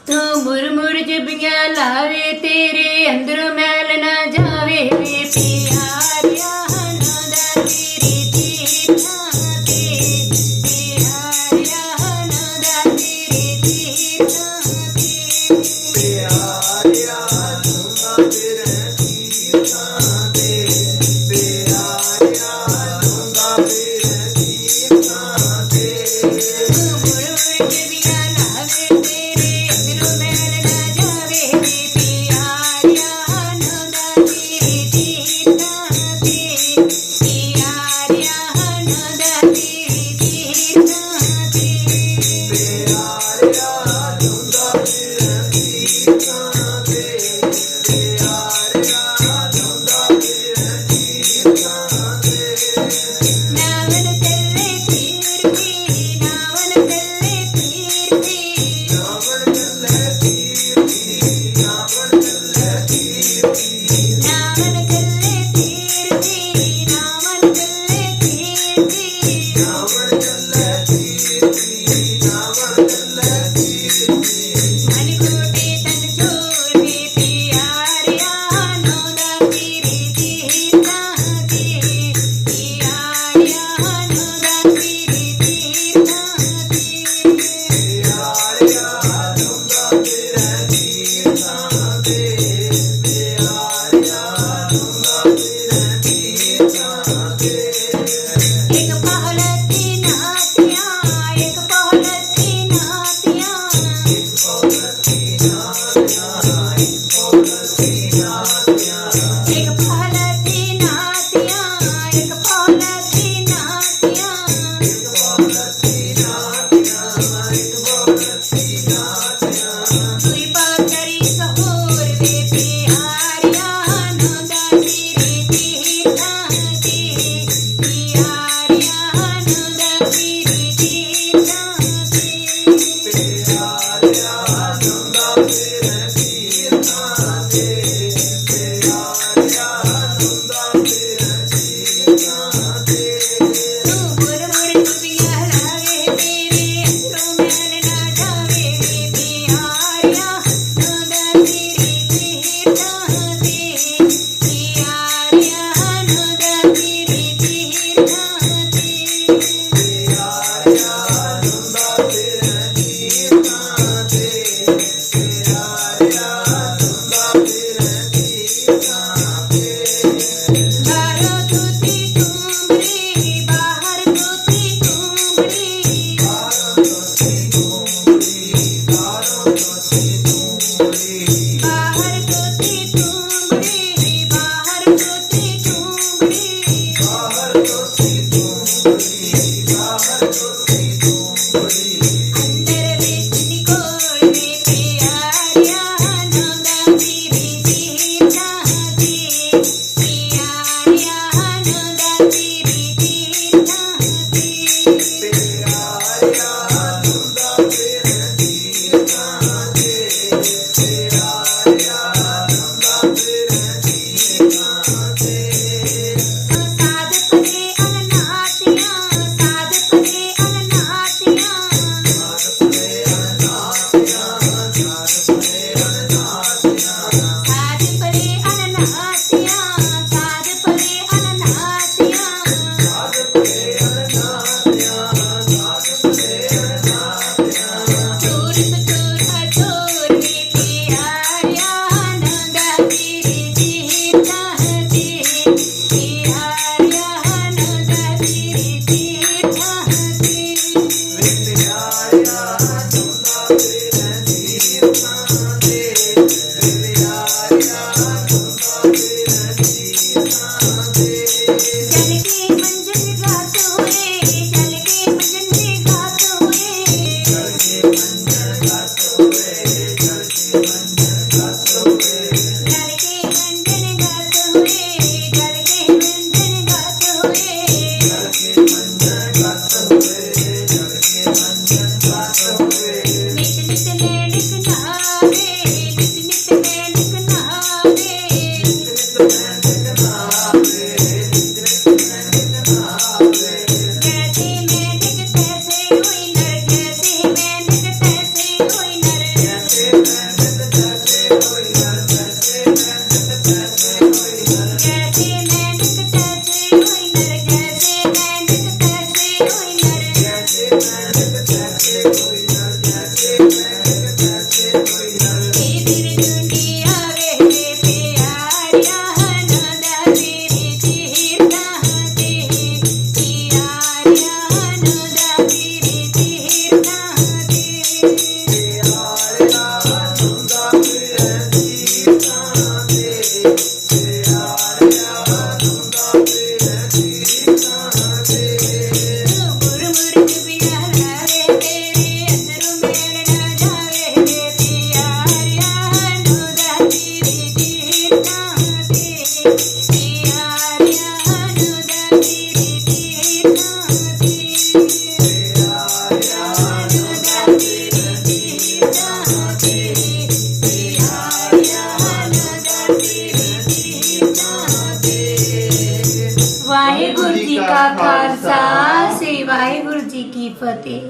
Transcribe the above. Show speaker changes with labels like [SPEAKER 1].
[SPEAKER 1] तू मुरमुर जबियां लावे तेरे अंदर मैल ना जावे वे प्यारिया नंदा तेरी तीर्था ते प्यारिया नंदा तेरी तीर्था ते
[SPEAKER 2] प्यारिया नंदा तेरे तीर्था ते प्यारिया नंदा तेरे तीर्था ते
[SPEAKER 1] मुरमुर जबियां लावे तेरे अंदर मैल ना जावे वे प्यारिया नंदा तेरी तीर्था ते प्यारिया नंदा तेरी तीर्था ते
[SPEAKER 2] प्यारिया नंदा तेरे तीर्था ते प्यारिया नंदा तेरे तीर्था ते
[SPEAKER 1] नावन तेरे तीर्थी नावन तेरे तीर्थी
[SPEAKER 2] रावण चले तीर्थी रावण चले तीर्थी
[SPEAKER 1] नावन तेरे तीर्थी नावन तेरे तीर्थी
[SPEAKER 2] रावण चले तीर्थी रावण चले तीर्थी
[SPEAKER 1] मणिकोटे तन चोर में प्यारिया नौदा तेरी तीर्था ते प्यारिया नौदा तेरी तीर्था ते
[SPEAKER 2] प्यारिया नंदा तेरे तीर्था ते प्यारिया नंदा तेरे तीर्था ते
[SPEAKER 1] एक पहलती नातिया एक पहलती नातिया
[SPEAKER 2] एक पौलती नात्या एक पौलती नात्या
[SPEAKER 1] एक पहलती नातिया एक पहलती नातिया
[SPEAKER 2] एक पौलती नात्या एक पौलती नात्या
[SPEAKER 1] दुई पाकरी सहोर वे प्यारिया नंदा तेरी तीर्था ते प्यारिया नंदा तेरी तीर्था ते
[SPEAKER 2] प्यारिया नंदा तेरे तीर्था ते प्यारिया नंदा तेरे तीर्था ते
[SPEAKER 1] तू मुरमुर जबियां लावे तेरे अंदरों मैल ना जावे वे प्यारिया नंदा तेरी तीर्था ते प्यारिया नंदा तेरी तीर्था ते
[SPEAKER 2] प्यारिया नंदा तेरे तीर्था ते प्यारिया नंदा तेरे तीर्था ते
[SPEAKER 1] बाहर तूती तुमरी बाहर तूती तुमरी
[SPEAKER 2] गारो तोसी तुमरी गारो तोसी तुमरी
[SPEAKER 1] बाहर तूती तुमरी बाहर तूती तुमरी
[SPEAKER 2] बाहर तोसी तुमरी बाहर तोसी तुमरी
[SPEAKER 1] अंदर बेचती कोई वे प्यारिया नंदा तेरी तीर्था ते प्यारिया नंदा तेरी तीर्था ते
[SPEAKER 2] प्यारिया नंदा तेरे तीर्था ते प्यारिया नंदा तेरे तीर्था ते
[SPEAKER 1] साध परे अनातिया साध परे अनातिया
[SPEAKER 2] साधपरे अनात्या साधपरे अनात्या
[SPEAKER 1] साध परे अनातिया साध परे अनातिया
[SPEAKER 2] साधपरे अनात्या साधपरे अनात्या
[SPEAKER 1] चोर चोर वे प्यारिया नंदा तेरी तीर्था ते प्यारिया नंदा तेरी तीर्था ते
[SPEAKER 2] प्यारिया नंदा तेरे तीर्था ते प्यारिया नंदा तेरे तीर्था ते
[SPEAKER 1] चल के मंजन गात हुए चल के मंजन गात हुए
[SPEAKER 2] चल के मंजन गात हुए चल के मंजन गात हुए
[SPEAKER 1] चल के मंजन गात हुए चल के मंजन गात हुए
[SPEAKER 2] चल के मंजन गात हुए चल के मंजन गात हुए
[SPEAKER 1] नित नित नैनिक नहावे नित नित नैनिक नहावे
[SPEAKER 2] नित नैनिक नहावे नित नैनिक नहावे
[SPEAKER 1] जैसे मैनिक तैसे हुई नर जैसे मैनिक तैसे हुई नर ਇਹ ਬਿਰਜੁੰਡੀ ਆਵੇ ਵੇ ਪਿਆਰਿਆ ਨੰਦਾ ਤੇਰੇ ਤੀਰਥਾਂ ਤੇ ਪਿਆਰਿਆ ਨੰਦਾ ਤੇਰੇ ਤੀਰਥਾਂ ਤੇ ਮੁਰਮੁਰ ਪਿਆਰਾ ਵੇ ਤੇਰੇ ਅੰਦਰੋਂ ਮੇਲ ਨਾ ਜਾਵੇ ਵੇ ਪਿਆਰਿਆ ਨੰਦਾ ਤੇਰੇ ਤੀਰਥਾਂ ਤੇ ਪਿਆਰਿਆ ਨੰਦਾ ਤੇਰੇ ਤੀਰਥਾਂ ਵਾਹਿਗੁਰੂ ਜੀ ਕਾ ਖਾਲਸਾ ਸ੍ਰੀ ਵਾਹਿਗੁਰੂ ਜੀ ਕੀ ਫਤਿਹ।